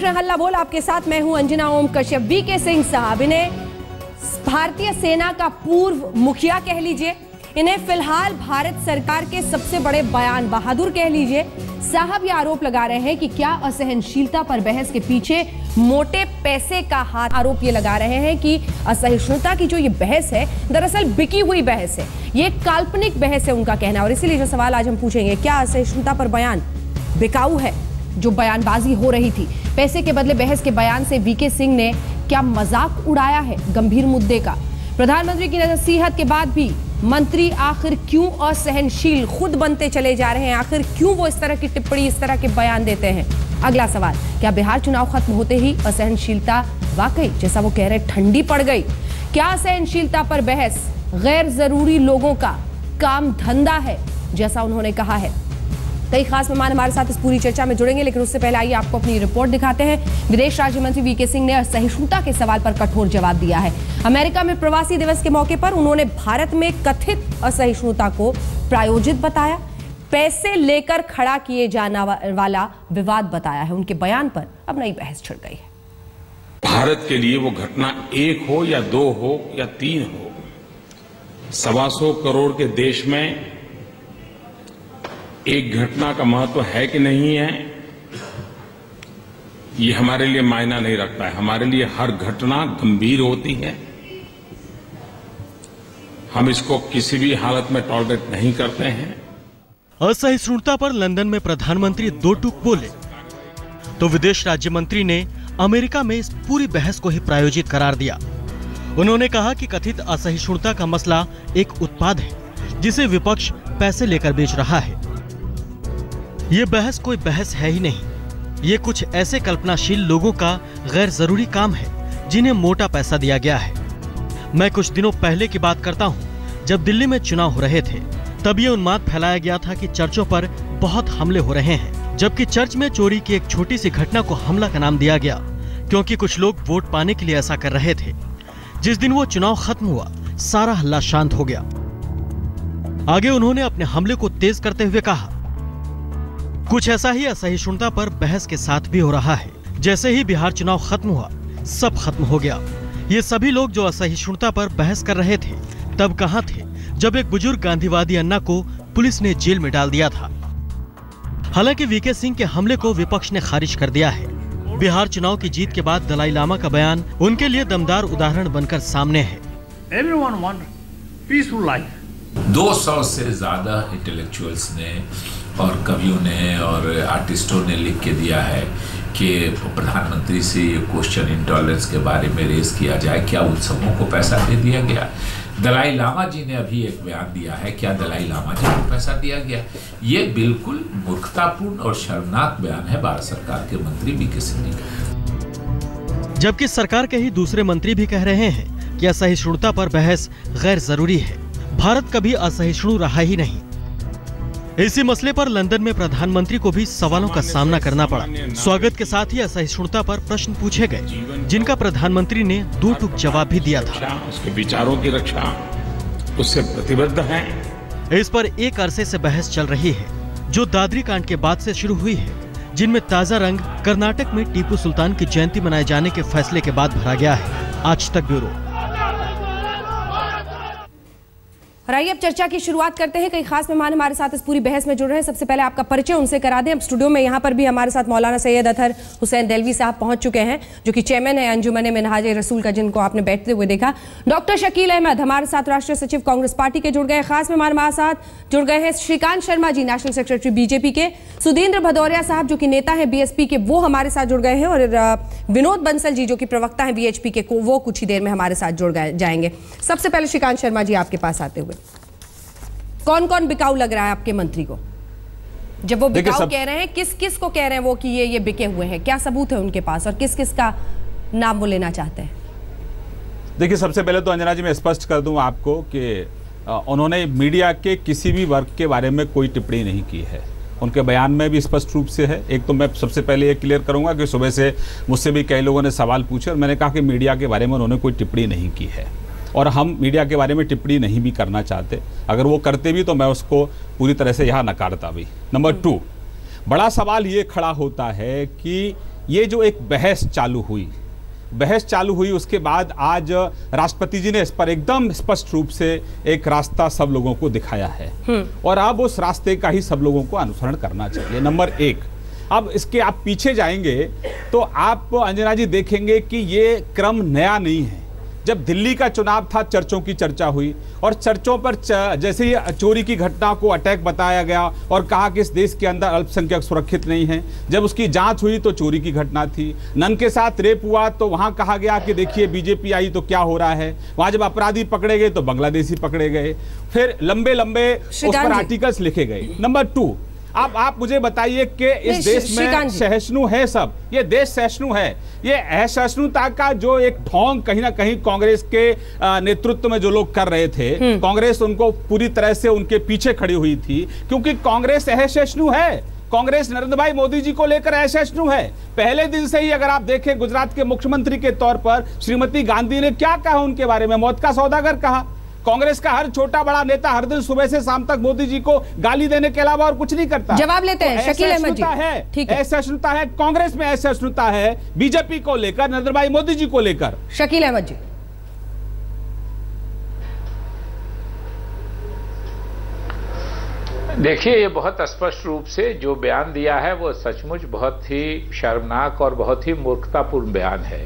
रहे हैं हल्ला बोल, आपके साथ मैं हूं अंजना ओम कश्यप। वीके सिंह साहब, इन्हें भारतीय सेना का पूर्व मुखिया कह लीजिए, इन्हें फिलहाल भारत सरकार के सबसे बड़े बयान बहादुर कह लीजिए। साहब ये आरोप लगा रहे हैं कि क्या असहनशीलता पर बहस के पीछे मोटे पैसे का हाथ। आरोप ये लगा रहे हैं कि असहिष्णुता की जो ये बहस है दरअसल बिकी हुई बहस है, ये काल्पनिक बहस है उनका कहना। और इसीलिए जो सवाल आज हम पूछेंगे, क्या असहिष्णुता पर बयान बिकाऊ है? जो बयानबाजी हो रही थी पैसे के बदले बहस के बयान से वीके सिंह ने क्या मजाक उड़ाया है गंभीर मुद्दे का? प्रधानमंत्री की नसीहत के बाद भी मंत्री आखिर क्यों असहनशील खुद बनते चले जा रहे हैं? आखिर क्यों वो इस तरह की टिप्पणी, इस तरह के बयान देते हैं? अगला सवाल, क्या बिहार चुनाव खत्म होते ही असहनशीलता वाकई जैसा वो कह रहे ठंडी पड़ गई? क्या असहनशीलता पर बहस गैर जरूरी लोगों का काम धंधा है जैसा उन्होंने कहा है? कई खास मेहमान हमारे साथ इस पूरी चर्चा में जुड़ेंगे, लेकिन उससे पहले आइए आपको अपनी रिपोर्ट दिखाते हैं। विदेश राज्य मंत्री वीके सिंह ने असहिष्णुता के सवाल पर कठोर जवाब दिया है। अमेरिका में प्रवासी दिवस के मौके पर उन्होंने भारत में कथित असहिष्णुता को प्रायोजित बताया, पैसे लेकर खड़ा किए जाने वाला विवाद बताया है। उनके बयान पर अब नई बहस छिड़ गई है। भारत के लिए वो घटना 1 हो या 2 हो या 3 हो, 125 करोड़ के देश में एक घटना का महत्व है कि नहीं है, ये हमारे लिए मायना नहीं रखता है। हमारे लिए हर घटना गंभीर होती है, हम इसको किसी भी हालत में टॉलरेट नहीं करते हैं। असहिष्णुता पर लंदन में प्रधानमंत्री 2 टूक बोले तो विदेश राज्य मंत्री ने अमेरिका में इस पूरी बहस को ही प्रायोजित करार दिया। उन्होंने कहा कि कथित असहिष्णुता का मसला एक उत्पाद है जिसे विपक्ष पैसे लेकर बेच रहा है। ये बहस कोई बहस है ही नहीं, ये कुछ ऐसे कल्पनाशील लोगों का गैर जरूरी काम है जिन्हें मोटा पैसा दिया गया है। मैं कुछ दिनों पहले की बात करता हूँ, जब दिल्ली में चुनाव हो रहे थे तब ये उन्माद फैलाया गया था कि चर्चों पर बहुत हमले हो रहे हैं, जबकि चर्च में चोरी की एक छोटी सी घटना को हमला का नाम दिया गया क्योंकि कुछ लोग वोट पाने के लिए ऐसा कर रहे थे। जिस दिन वो चुनाव खत्म हुआ सारा हल्ला शांत हो गया। आगे उन्होंने अपने हमले को तेज करते हुए कहा, कुछ ऐसा ही असहिष्णुता पर बहस के साथ भी हो रहा है। जैसे ही बिहार चुनाव खत्म हुआ सब खत्म हो गया। ये सभी लोग जो असहिष्णुता पर बहस कर रहे थे तब कहां थे जब एक बुजुर्ग गांधीवादी अन्ना को पुलिस ने जेल में डाल दिया था। हालांकि वीके सिंह के हमले को विपक्ष ने खारिज कर दिया है। बिहार चुनाव की जीत के बाद दलाई लामा का बयान उनके लिए दमदार उदाहरण बनकर सामने है। 200 से ज्यादा इंटेलेक्चुअल्स ने और कवियों ने और आर्टिस्टों ने लिख के दिया है कि प्रधानमंत्री से ये क्वेश्चन इंटॉलरेंस के बारे में रेज किया जाए, क्या उत्सवों को पैसा दे दिया गया? दलाई लामा जी ने अभी एक बयान दिया है, क्या दलाई लामा जी को पैसा दिया गया? ये बिल्कुल मूर्खतापूर्ण और शर्मनाक बयान है भारत सरकार के मंत्री वीके सिंह का। जबकि सरकार के ही दूसरे मंत्री भी कह रहे हैं कि असहिष्णुता पर बहस गैर जरूरी है। भारत कभी असहिष्णु रहा ही नहीं। इसी मसले पर लंदन में प्रधानमंत्री को भी सवालों का सामना करना पड़ा। स्वागत के साथ ही असहिष्णुता पर प्रश्न पूछे गए, जिनका प्रधानमंत्री ने 2 टूक जवाब भी दिया था। उसके विचारों की रक्षा उससे प्रतिबद्ध है। इस पर एक अरसे से बहस चल रही है, जो दादरी कांड के बाद से शुरू हुई है, जिनमें ताजा रंग कर्नाटक में टीपू सुल्तान की जयंती मनाए जाने के फैसले के बाद भरा गया है। आज तक ब्यूरो। और आइए अब चर्चा की शुरुआत करते हैं। कई खास मेहमान हमारे साथ इस पूरी बहस में जुड़ रहे हैं। सबसे पहले आपका परिचय उनसे करा दें। अब स्टूडियो में यहाँ पर भी हमारे साथ मौलाना सैयद अतहर हुसैन देलवी साहब पहुंच चुके हैं, जो कि चेयरमैन है अंजुमन मिनहाज रसूल का, जिनको आपने बैठते हुए देखा। डॉक्टर शकील अहमद हमारे साथ राष्ट्रीय सचिव कांग्रेस पार्टी के जुड़ गए। खास मेहमान हमारे साथ जुड़ गए हैं Shrikant Sharma ji, national secretary BJP के। सुधींद्र भदौरिया साहब जो कि नेता है बीएसपी के, वो हमारे साथ जुड़ गए हैं। और विनोद बंसल जी जो कि प्रवक्ता है बीएचपी के, वो कुछ ही देर में हमारे साथ जुड़ जाएंगे। सबसे पहले श्रीकांत शर्मा जी आपके पास आते हुए, कौन कौन बिकाऊ लग रहा है आपके मंत्री को? जब वो बिकाऊ कह रहे हैं, किस किस को कह रहे हैं वो कि ये बिके हुए हैं? क्या सबूत है उनके पास और किस किस का नाम वो लेना चाहते हैं? देखिए, सबसे पहले तो अंजना जी मैं स्पष्ट कर दूं आपको कि उन्होंने मीडिया के किसी भी वर्ग के बारे में कोई टिप्पणी नहीं की है। उनके बयान में भी स्पष्ट रूप से है। एक तो मैं सबसे पहले ये क्लियर करूंगा कि सुबह से मुझसे भी कई लोगों ने सवाल पूछे और मैंने कहा कि मीडिया के बारे में उन्होंने कोई टिप्पणी नहीं की है और हम मीडिया के बारे में टिप्पणी नहीं भी करना चाहते। अगर वो करते भी तो मैं उसको पूरी तरह से यहाँ नकारता भी। नंबर 2, बड़ा सवाल ये खड़ा होता है कि ये जो एक बहस चालू हुई उसके बाद आज राष्ट्रपति जी ने इस पर एकदम स्पष्ट रूप से एक रास्ता सब लोगों को दिखाया है और अब उस रास्ते का ही सब लोगों को अनुसरण करना चाहिए। नंबर 1, अब इसके आप पीछे जाएंगे तो आप अंजना जी देखेंगे कि ये क्रम नया नहीं है। जब दिल्ली का चुनाव था, चर्चों की चर्चा हुई और चर्चों पर जैसे ही चोरी की घटना को अटैक बताया गया और कहा कि इस देश के अंदर अल्पसंख्यक सुरक्षित नहीं है। जब उसकी जांच हुई तो चोरी की घटना थी। नन के साथ रेप हुआ तो वहां कहा गया कि देखिए बीजेपी आई तो क्या हो रहा है। वहां जब अपराधी पकड़े गए तो बांग्लादेशी पकड़े गए। फिर लंबे लंबे उस पर आर्टिकल्स लिखे गए। नंबर 2, अब आप मुझे बताइए कि इस देश में सहिष्णु है सब, ये देश सहिष्णु है। ये असहिष्णुता का जो एक ढोंग कहीं ना कहीं कांग्रेस के नेतृत्व में जो लोग कर रहे थे, कांग्रेस उनको पूरी तरह से उनके पीछे खड़ी हुई थी क्योंकि कांग्रेस असहिष्णु है। कांग्रेस नरेंद्र भाई मोदी जी को लेकर असहिष्णु है। पहले दिन से ही अगर आप देखें गुजरात के मुख्यमंत्री के तौर पर श्रीमती गांधी ने क्या कहा उनके बारे में, मौत का सौदागर कहा। कांग्रेस का हर छोटा बड़ा नेता हर दिन सुबह से शाम तक मोदी जी को गाली देने के अलावा और कुछ नहीं करता। जवाब लेते हैं शकील अहमद जी। ठीक है, असहिष्णुता है कांग्रेस में, असहिष्णुता है बीजेपी को लेकर, नरेंद्र भाई मोदी जी को लेकर। शकील अहमद जी, देखिए, ये बहुत स्पष्ट रूप से जो बयान दिया है वो सचमुच बहुत ही शर्मनाक और बहुत ही मूर्खतापूर्ण बयान है।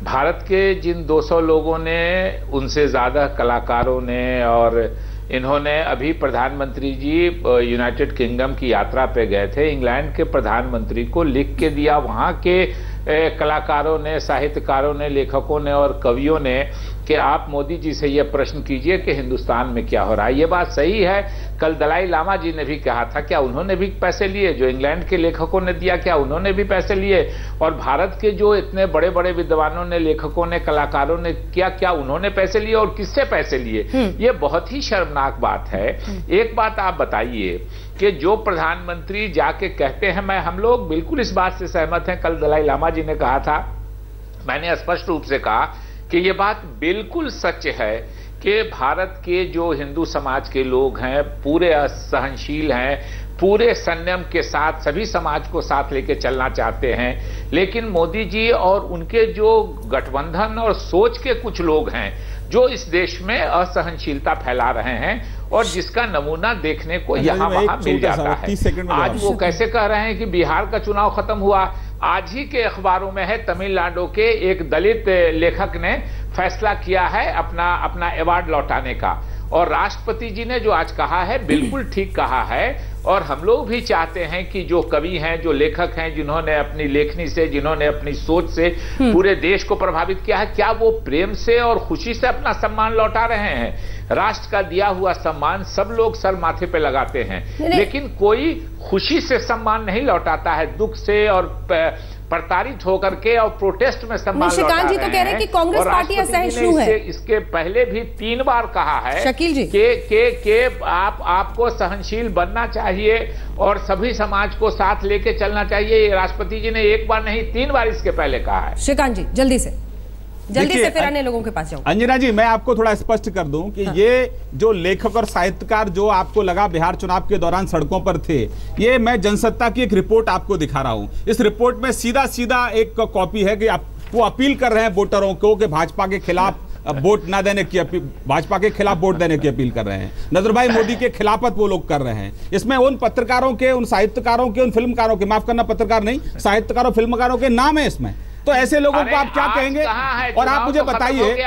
भारत के जिन 200 लोगों ने, उनसे ज़्यादा कलाकारों ने, और इन्होंने अभी प्रधानमंत्री जी यूनाइटेड किंगडम की यात्रा पे गए थे, इंग्लैंड के प्रधानमंत्री को लिख के दिया वहाँ के कलाकारों ने, साहित्यकारों ने, लेखकों ने और कवियों ने कि आप मोदी जी से यह प्रश्न कीजिए कि हिंदुस्तान में क्या हो रहा है। ये बात सही है। कल दलाई लामा जी ने भी कहा था, क्या उन्होंने भी पैसे लिए? जो इंग्लैंड के लेखकों ने दिया, क्या उन्होंने भी पैसे लिए? और भारत के जो इतने बड़े बड़े विद्वानों ने, लेखकों ने, कलाकारों ने क्या उन्होंने पैसे लिए और किससे पैसे लिए? ये बहुत ही शर्मनाक बात है। एक बात आप बताइए कि जो प्रधानमंत्री जाके कहते हैं, हम लोग बिल्कुल इस बात से सहमत हैं। कल दलाई लामा जी ने कहा था, मैंने स्पष्ट रूप से कहा कि ये बात बिल्कुल सच है कि भारत के जो हिंदू समाज के लोग हैं पूरे असहनशील हैं, पूरे संयम के साथ सभी समाज को साथ लेके चलना चाहते हैं। लेकिन मोदी जी और उनके जो गठबंधन और सोच के कुछ लोग हैं जो इस देश में असहनशीलता फैला रहे हैं और जिसका नमूना देखने को यहाँ वहां मिल जाता है। आज वो कैसे कह रहे हैं कि बिहार का चुनाव खत्म हुआ। आज ही के अखबारों में है, तमिलनाडु के एक दलित लेखक ने फैसला किया है अपना अवार्ड लौटाने का, और राष्ट्रपति जी ने जो आज कहा है बिल्कुल ठीक कहा है। और हम लोग भी चाहते हैं कि जो कवि हैं, जो लेखक हैं, जिन्होंने अपनी लेखनी से, जिन्होंने अपनी सोच से पूरे देश को प्रभावित किया है, क्या वो प्रेम से और खुशी से अपना सम्मान लौटा रहे हैं? राष्ट्र का दिया हुआ सम्मान सब लोग सर माथे पे लगाते हैं, लेकिन कोई खुशी से सम्मान नहीं लौटाता है, दुख से और प्रताड़ित होकर के और प्रोटेस्ट में सम्मान लौटा रहे हैं। जी तो कह रहे हैं कि कांग्रेस पार्टी असहिष्णु है। इसके पहले भी 3 बार कहा है शकील जी कि आपको सहनशील बनना चाहिए और सभी समाज को साथ लेके चलना चाहिए। ये राष्ट्रपति जी ने 1 बार नहीं 3 बार इसके पहले कहा है। श्रीकांत जी जल्दी से फिर अन्य लोगों के पास जाऊं। अंजना जी, मैं आपको थोड़ा स्पष्ट कर दूं कि ये जो लेखक और साहित्यकार जो आपको लगा बिहार चुनाव के दौरान सड़कों पर थे, ये मैं जनसत्ता की एक रिपोर्ट आपको दिखा रहा हूं। इस रिपोर्ट में सीधा एक कॉपी है कि वो अपील कर रहे हैं वोटरों को कि भाजपा के खिलाफ वोट ना देने की भाजपा के खिलाफ वोट देने की अपील कर रहे हैं। नरेंद्र भाई मोदी के खिलाफत वो लोग कर रहे हैं। इसमें उन पत्रकारों के, उन साहित्यकारों के, उन फिल्मकारों के, माफ करना पत्रकार नहीं, साहित्यकारों फिल्मकारों के नाम है इसमें। तो ऐसे लोगों को आप क्या कहेंगे? और आप मुझे बताइए,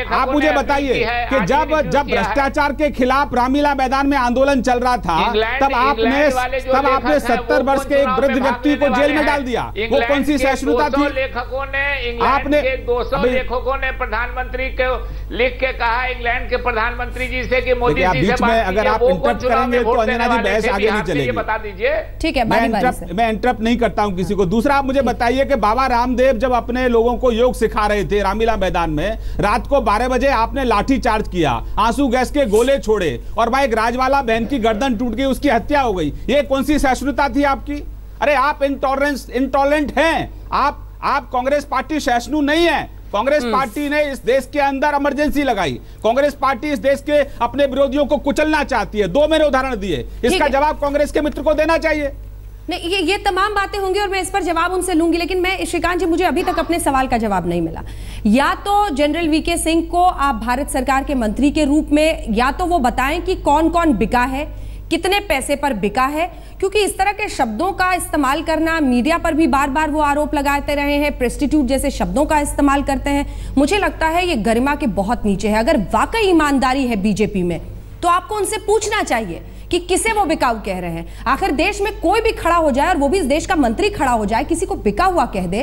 आप मुझे बताइए कि जब भ्रष्टाचार के खिलाफ रामलीला मैदान में आंदोलन चल रहा था, तब आपने 70 वर्ष के एक वृद्ध व्यक्ति को जेल में डाल दिया। वो कौन सी सहिष्णुता थी? लेखकों ने, आपने 200 लेखकों ने प्रधानमंत्री को लिख के कहा, इंग्लैंड के प्रधानमंत्री जी से कि मोदी जी से बात अगर आप इंटरप्ट करेंगे तो अंजना जी बहस आगे नहीं चलेगी। बता दीजिए। ठीक है, मैं इंटरप्ट नहीं करता हूं किसी को। दूसरा, आप मुझे बताइए कि बाबा रामदेव जब अपने लोगों को योग सिखा रहे थे रामलीला मैदान में, रात को 12 बजे आपने लाठी चार्ज किया, आंसू गैस के गोले छोड़े और भाई एक राजवाला बहन की गर्दन टूट गई, उसकी हत्या हो गई। ये कौन सी सहिष्णुता थी आपकी? अरे आप इंटॉलरेंट हैं। आप कांग्रेस पार्टी सहिष्णु नहीं है। कांग्रेस पार्टी ने इस देश के अंदर इमरजेंसी लगाई। कांग्रेस पार्टी इस देश के अपने विरोधियों को कुचलना चाहती है। 2 मैंने उदाहरण दिए, इसका जवाब कांग्रेस के मित्र को देना चाहिए। नहीं, ये तमाम बातें होंगी और मैं इस पर जवाब उनसे लूंगी, लेकिन मैं श्रीकांत जी, मुझे अभी तक अपने सवाल का जवाब नहीं मिला। या तो जनरल वीके सिंह को आप भारत सरकार के मंत्री के रूप में या तो वो बताएं कि कौन कौन बिका है, कितने पैसे पर बिका है, क्योंकि इस तरह के शब्दों का इस्तेमाल करना, मीडिया पर भी बार बार वो आरोप लगाते रहे हैं, प्रेस्टिट्यूट जैसे शब्दों का इस्तेमाल करते हैं, मुझे लगता है ये गरिमा के बहुत नीचे है। अगर वाकई ईमानदारी है बीजेपी में तो आपको उनसे पूछना चाहिए कि किसे वो बिकाऊ कह रहे हैं। आखिर देश में कोई भी खड़ा हो जाए और वो भी इस देश का मंत्री खड़ा हो जाए, किसी को बिका हुआ कह दे,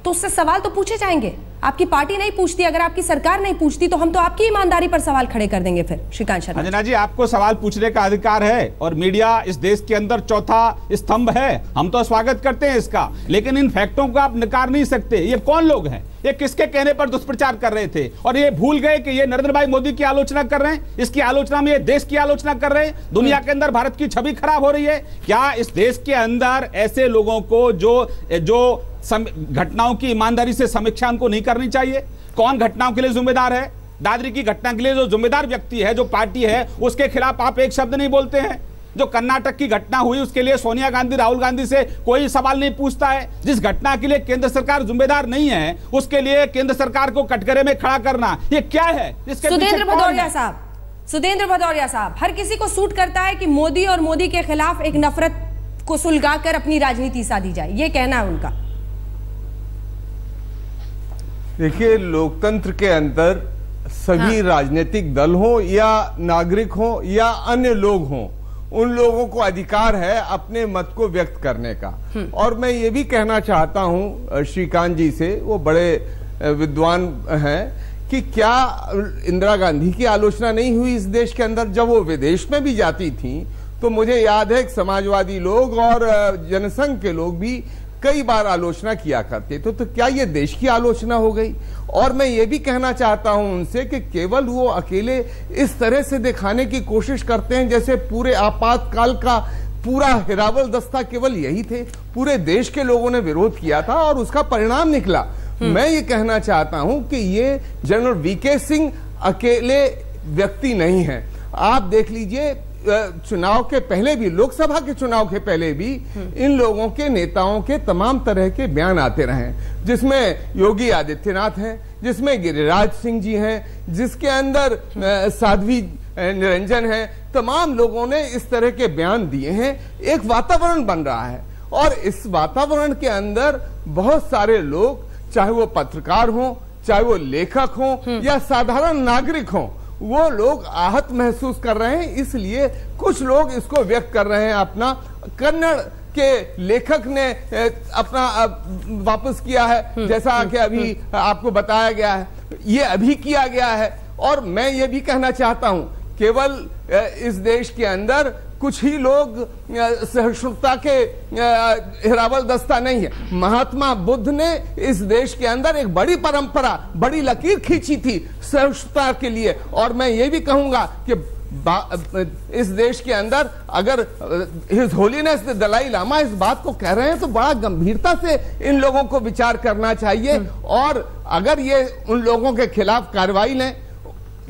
तो उससे सवाल तो पूछे जाएंगे। आपकी पार्टी नहीं पूछती, अगर आपकी सरकार नहीं पूछती तो हम तो आपकी ईमानदारी पर सवाल खड़े कर देंगे। फिर श्रीकांत शर्मा, अंजना जी, आपको सवाल पूछने का अधिकार है और मीडिया इस देश के अंदर चौथा स्तंभ है, हम तो स्वागत करते हैं इसका, लेकिन इन फैक्टों को आप नकार नहीं सकते। ये कौन लोग हैं, ये किसके कहने पर दुष्प्रचार कर रहे थे, और ये भूल गए कि ये नरेंद्र भाई मोदी की आलोचना कर रहे हैं, इसकी आलोचना में ये देश की आलोचना कर रहे हैं, दुनिया के अंदर भारत की छवि खराब हो रही है। क्या इस देश के अंदर ऐसे लोगों को जो घटनाओं की ईमानदारी से समीक्षा उनको नहीं करनी चाहिए? कौन घटनाओं के लिए जिम्मेदार है? दादरी की घटना के लिए जो जिम्मेदार व्यक्ति है, जो पार्टी है, उसके खिलाफ आप एक शब्द नहीं बोलते हैं। जो कर्नाटक की घटना हुई उसके लिए सोनिया गांधी, राहुल गांधी से कोई सवाल नहीं पूछता है। जिस घटना के लिए केंद्र सरकार जिम्मेदार नहीं है, उसके लिए केंद्र सरकार को कटघरे में खड़ा करना, ये क्या है? सुदेंद्र भदौरिया साहब, हर किसी को सूट करता है कि मोदी और मोदी के खिलाफ एक नफरत को सुलगाकर अपनी राजनीति साधी जाए, ये कहना है उनका। देखिए, लोकतंत्र के अंदर सभी राजनीतिक दल हो या नागरिक हो या अन्य लोग हों, उन लोगों को अधिकार है अपने मत को व्यक्त करने का। और मैं ये भी कहना चाहता हूं श्रीकांत जी से, वो बड़े विद्वान हैं, कि क्या इंदिरा गांधी की आलोचना नहीं हुई इस देश के अंदर? जब वो विदेश में भी जाती थी तो मुझे याद है कि समाजवादी लोग और जनसंघ के लोग भी कई बार आलोचना किया करते थे। तो क्या ये देश की आलोचना हो गई? और मैं ये भी कहना चाहता हूं उनसे कि केवल वो अकेले इस तरह से दिखाने की कोशिश करते हैं जैसे पूरे आपातकाल का पूरा हिरावल दस्ता केवल यही थे। पूरे देश के लोगों ने विरोध किया था और उसका परिणाम निकला। मैं ये कहना चाहता हूं कि ये जनरल वीके सिंह अकेले व्यक्ति नहीं है। आप देख लीजिए, चुनाव के पहले भी, लोकसभा के चुनाव के पहले भी इन लोगों के नेताओं के तमाम तरह के बयान आते रहे, जिसमें योगी आदित्यनाथ हैं, जिसमें गिरिराज सिंह जी हैं, जिसके अंदर साध्वी निरंजन हैं। तमाम लोगों ने इस तरह के बयान दिए हैं। एक वातावरण बन रहा है और इस वातावरण के अंदर बहुत सारे लोग, चाहे वो पत्रकार हों, चाहे वो लेखक हों या साधारण नागरिक हों, वो लोग आहत महसूस कर रहे हैं। इसलिए कुछ लोग इसको व्यक्त कर रहे हैं अपना। कन्नड़ के लेखक ने अपना वापस किया है, जैसा कि अभी आपको बताया गया है, ये अभी किया गया है। और मैं ये भी कहना चाहता हूं, केवल इस देश के अंदर कुछ ही लोग सहिष्णुता के हिरावल दस्ता नहीं है। महात्मा बुद्ध ने इस देश के अंदर एक बड़ी परंपरा, बड़ी लकीर खींची थी सहिष्णुता के लिए। और मैं ये भी कहूंगा कि इस देश के अंदर अगर हिज होलीनेस दलाई लामा इस बात को कह रहे हैं तो बड़ा गंभीरता से इन लोगों को विचार करना चाहिए। और अगर ये उन लोगों के खिलाफ कार्रवाई लें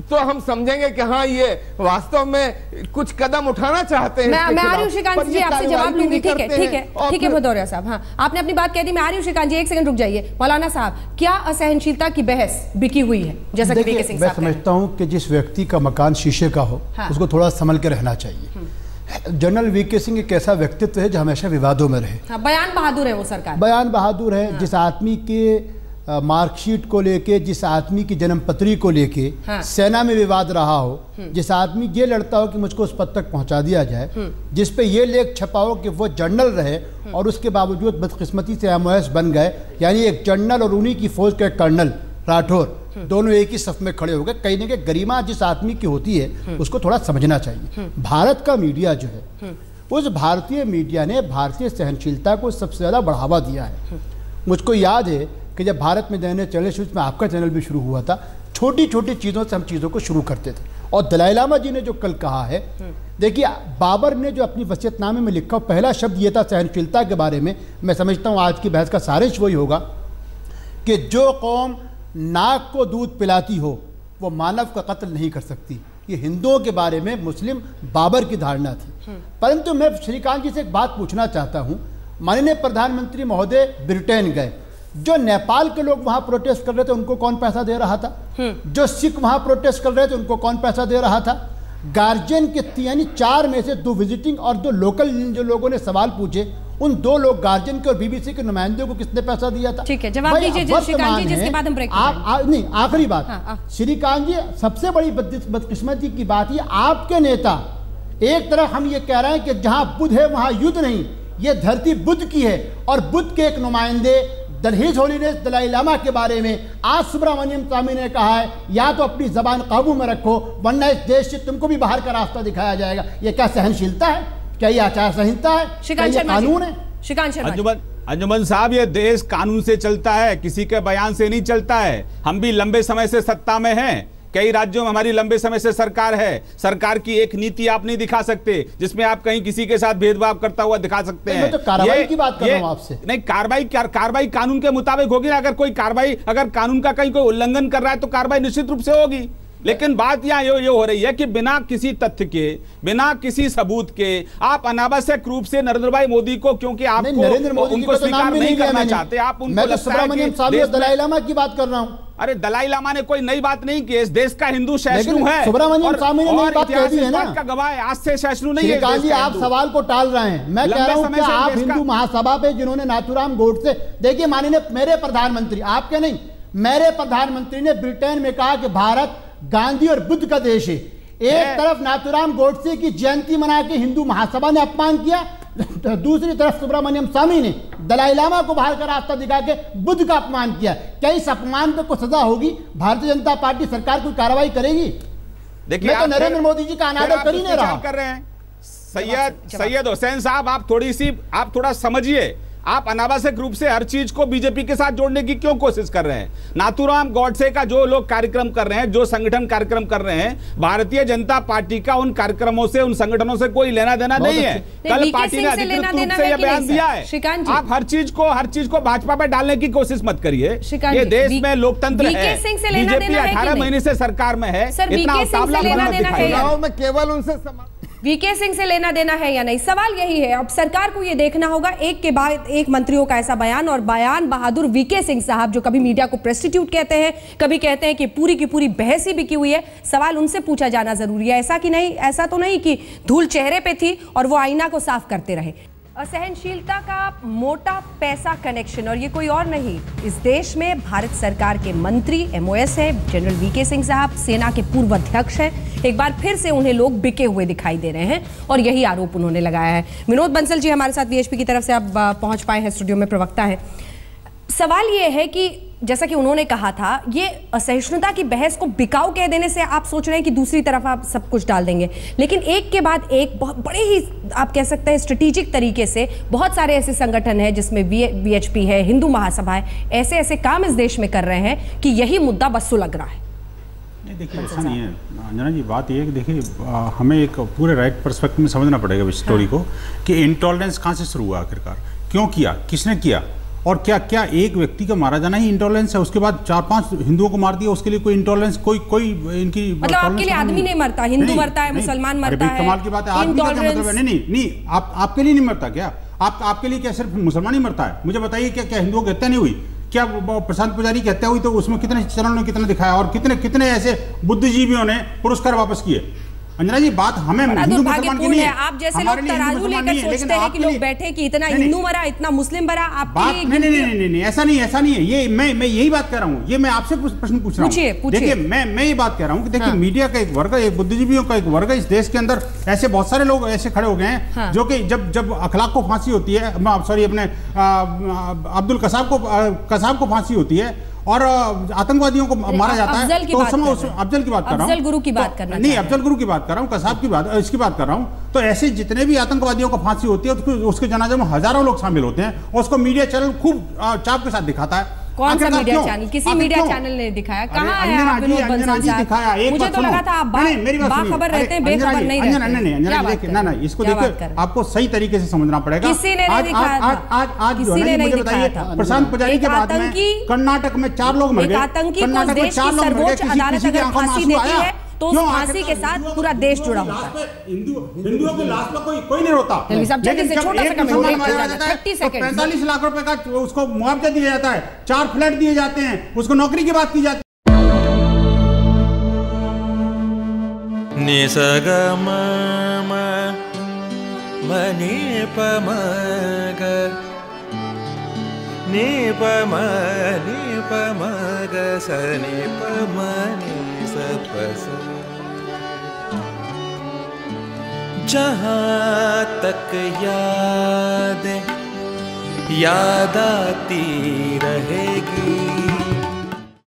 तो हम समझेंगे कि हाँ, ये वास्तव में कुछ कदम उठाना चाहते हैं। मैं आ रही हूँ श्रीकांत जी, आपसे जवाब लूंगी। ठीक है भदौरिया साहब, हाँ आपने अपनी बात कह दी, मैं आ रही हूँ श्रीकांत जी, एक सेकंड रुक जाइए। मौलाना साहब, क्या असहनशीलता की बहस बिकी हुई है? जैसा कि मैं समझता हूँ कि जिस व्यक्ति का मकान शीशे का हो, उसको थोड़ा संभल के रहना चाहिए। जनरल वीके सिंह एक ऐसा व्यक्तित्व है जो हमेशा विवादों में रहे। बयान बहादुर है वो सरकार, बयान बहादुर है। जिस आदमी के मार्कशीट को लेके, जिस आदमी की जन्मपत्री को लेके सेना में विवाद रहा हो, जिस आदमी ये लड़ता हो कि मुझको उस पद तक पहुंचा दिया जाए, जिस पे ये लेख छपा हो कि वो जनरल रहे और उसके बावजूद बदकिस्मती से MOS बन गए, यानी एक जनरल और उन्हीं की फौज के कर्नल राठौर दोनों एक ही सफ में खड़े हो गए। कहीं ना कहीं गरिमा जिस आदमी की होती है उसको थोड़ा समझना चाहिए। भारत का मीडिया जो है, उस भारतीय मीडिया ने भारतीय सहनशीलता को सबसे ज़्यादा बढ़ावा दिया है। मुझको याद है कि जब भारत में नए चैनल शुरू में, आपका चैनल भी शुरू हुआ था, छोटी छोटी चीज़ों से हम चीज़ों को शुरू करते थे। और दलाई लामा जी ने जो कल कहा है, देखिए बाबर ने जो अपनी वसीयतनामे में लिखा, पहला शब्द ये था सहनशीलता के बारे में। मैं समझता हूँ आज की बहस का सारांश वही होगा कि जो कौम नाक को दूध पिलाती हो वो मानव का कत्ल नहीं कर सकती। कि हिंदुओं के बारे में मुस्लिम बाबर की धारणा थी। परंतु मैं श्रीकांत जी से एक बात पूछना चाहता हूं, माननीय प्रधानमंत्री महोदय ब्रिटेन गए, जो नेपाल के लोग वहां प्रोटेस्ट कर रहे थे उनको कौन पैसा दे रहा था? जो सिख वहां प्रोटेस्ट कर रहे थे उनको कौन पैसा दे रहा था? गार्जियन के यानी 4 में से 2 विजिटिंग और 2 लोकल जो लोगों ने सवाल पूछे, उन 2 लोग गार्जियन के और बीबीसी के नुमाइंदों को किसने पैसा दिया था? ठीक है, जवाब दीजिए श्रीकांत जी, जिसके बाद हम ब्रेक नहीं, आखिरी बात श्रीकांत जी, सबसे बड़ी बदकिस्मती की बात ये, आपके नेता एक तरफ हम ये कह रहे हैं कि जहां बुद्ध है वहां युद्ध नहीं, ये धरती बुद्ध की है, और बुद्ध के एक नुमाइंदे हिज होलीनेस दलाई लामा के बारे में आज सुब्रमण्यम स्वामी ने कहा है, या तो अपनी जबान काबू में रखो वरना इस देश से तुमको भी बाहर का रास्ता दिखाया जाएगा। ये क्या सहनशीलता है? क्या ये आचार संहिता है? क्या ये कानून है? श्रीकांत शर्मा, अंजुमन साहब, ये देश कानून से चलता है, किसी के बयान से नहीं चलता है। हम भी लंबे समय से सत्ता में हैं, कई राज्यों में हमारी लंबे समय से सरकार है। सरकार की एक नीति आप नहीं दिखा सकते जिसमें आप कहीं किसी के साथ भेदभाव करता हुआ दिखा सकते हैं। मैं तो कार्रवाई की बात कर रहा हूं आपसे। नहीं, कार्रवाई कानून के मुताबिक होगी ना। अगर कोई कार्रवाई, अगर कानून का कहीं कोई उल्लंघन कर रहा है तो कार्रवाई निश्चित रूप से होगी। लेकिन बात यहाँ ये हो रही है कि बिना किसी तथ्य के, बिना किसी सबूत के आप अनावश्यक रूप से नरेंद्र भाई मोदी को, क्योंकि आप नरेंद्र मोदी उनको स्वीकार नहीं करना चाहते, आप उनको सुब्रमण्यम स्वामी और दलाई लामा की बात कर रहा हूँ। अरे दलाई लामा ने कोई नई बात नहीं की, इस देश का हिंदू सहिष्णु है। सुब्रमण्यम स्वामी ने नई बात कह दी है ना, का गवाह है, आज से सहिष्णु नहीं है। श्रीकांत जी, आप सवाल को टाल रहे हैं। मैं कह रहा हूं कि आप हिंदू महासभा पे जिन्होंने नाथूराम गोडसे, देखिए माननीय मेरे प्रधानमंत्री, आपके नहीं, मेरे प्रधानमंत्री ने ब्रिटेन में कहा कि भारत गांधी और बुद्ध का देश है। एक तरफ नाथूराम गोडसे की जयंती मना के हिंदू महासभा ने अपमान किया, दूसरी तरफ सुब्रमण्यम स्वामी ने दलाई लामा को बाहर का रास्ता दिखा के बुद्ध का अपमान किया। क्या इस अपमान पे को सजा होगी? भारतीय जनता पार्टी सरकार कोई कार्रवाई करेगी? देखिए, मैं तो नरेंद्र मोदी जी का अनादर कर ही नहीं रहा कर रहे हैं। सैयद हुसैन साहब, आप थोड़ा समझिए। आप अनावश्यक रूप से हर चीज को बीजेपी के साथ जोड़ने की क्यों कोशिश कर रहे हैं? नाथूराम गोडसे का जो लोग कार्यक्रम कर रहे हैं, जो संगठन कार्यक्रम कर रहे हैं, भारतीय जनता पार्टी का उन कार्यक्रमों से, उन संगठनों से कोई लेना देना नहीं है। कल पार्टी ने अधिकृत रूप से यह बयान दिया है। आप हर चीज को भाजपा पर डालने की कोशिश मत करिए। ये देश में लोकतंत्र है, बीजेपी 18 महीने से सरकार में है, इतना मुकाबला में केवल उनसे वीके सिंह से लेना देना है या नहीं, सवाल यही है। अब सरकार को ये देखना होगा, एक के बाद एक मंत्रियों का ऐसा बयान, और बयान बहादुर वीके सिंह साहब जो कभी मीडिया को प्रेस्टिट्यूट कहते हैं, कभी कहते हैं कि पूरी की पूरी बहस ही बिकी हुई है। सवाल उनसे पूछा जाना जरूरी है। ऐसा कि नहीं, ऐसा तो नहीं कि धूल चेहरे पे थी और वो आईना को साफ करते रहे। असहनशीलता का मोटा पैसा कनेक्शन, और ये कोई और नहीं, इस देश में भारत सरकार के मंत्री MOS है, जनरल वीके सिंह साहब सेना के पूर्व अध्यक्ष हैं। एक बार फिर से उन्हें लोग बिके हुए दिखाई दे रहे हैं और यही आरोप उन्होंने लगाया है। विनोद बंसल जी हमारे साथ VHP की तरफ से आप पहुंच पाए हैं, स्टूडियो में प्रवक्ता है। सवाल ये है कि जैसा कि उन्होंने कहा था, ये असहिष्णुता की बहस को बिकाऊ कह देने से आप सोच रहे हैं कि दूसरी तरफ आप सब कुछ डाल देंगे, लेकिन एक के बाद एक बहुत बड़े ही आप कह सकते हैं स्ट्रेटेजिक तरीके से बहुत सारे ऐसे संगठन हैं जिसमें VHP है, हिंदू महासभा है, ऐसे ऐसे काम इस देश में कर रहे हैं कि यही मुद्दा बस सुलग रहा है। नहीं, देखिए ऐसा नहीं है अंजना जी। बात ये है कि देखिए हमें एक पूरे राइट पर्सपेक्टिव में समझना पड़ेगा इस स्टोरी को कि इंटॉलरेंस कहाँ से शुरू हुआ, आखिरकार क्यों किया, किसने किया, और क्या एक व्यक्ति का मारा जाना ही इंटॉलरेंस है? उसके बाद 4-5 हिंदुओं को मार दिया, उसके लिए कोई इंटॉलरेंस, कोई इनकी मतलब आपके लिए आदमी नहीं मरता, हिंदू मरता है, मुसलमान मरता है। कमाल की बात है। आदमी का क्या मतलब है? नहीं, आपके लिए नहीं मरता क्या? आपके लिए क्या सिर्फ मुसलमान ही मरता है? मुझे बताइए, क्या हिंदुओं की हत्या नहीं हुई? क्या प्रशांत पुजारी की हत्या हुई तो उसमें कितने चरणों ने कितना दिखाया, और कितने ऐसे बुद्धिजीवियों ने पुरस्कार वापस किए? अंजना जी, बात हमें हिंदू मुसलमान की नहीं है। आप जैसे लोग तराजू लेकर सोचते हैं कि लोग बैठे कि इतना हिंदू मरा, इतना मुस्लिम मरा, आपकी नहीं, ऐसा नहीं है। ये मैं यही बात कर रहा हूँ। ये मैं आपसे प्रश्न पूछ रहा हूँ। देखिए, मैं ये बात कह रहा हूँ कि देखिए, मीडिया का एक वर्ग, एक बुद्धिजीवियों का एक वर्ग इस देश के अंदर ऐसे बहुत सारे लोग ऐसे खड़े हो गए हैं जो कि जब अखलाक को फांसी होती है, सॉरी अपने अब्दुल कसाब को फांसी होती है और आतंकवादियों को मारा जाता है, तो उस समय अफजल की बात कर रहा हूँ, अफजल गुरु की बात करना नहीं, अफजल गुरु की बात कर रहा हूँ, कसाब की बात, इसकी बात कर रहा हूँ। तो ऐसे जितने भी आतंकवादियों को फांसी होती है उसके जनाजे में हजारों लोग शामिल होते हैं और उसको मीडिया चैनल खूब चाप के साथ दिखाता है। कौन सा मीडिया चैनल? किसी मीडिया चैनल ने दिखाया? कहाँ है आप विनोद बंसल साहब? मुझे तो लगा था आप बाखबर रहते हैं, बेखबर नहीं रहते। ना, इसको देखिए, आपको सही तरीके से समझना पड़ेगा। किसी ने नहीं दिखाया था, आज मुझे बताइए, प्रशांत पुजारी के बाद में कर्नाटक में 4 लोग मर गए, कर्नाटक में 4 लोग मर गए, किसी के आंखों में आंसू आया? तो उस फांसी के साथ पूरा देश जुड़ा होता है। हिंदुओं के लाश पर कोई नहीं रोता, लेकिन जब छोटा सा कमेंट 45 लाख रुपए का उसको मुआवजा दिया जाता है, 4 फ्लैट दिए जाते हैं, उसको नौकरी की बात की जाती है। निसगम मनि पमग नि पमग सनि पमनि सपस। जहाँ तक याद आती रहेगी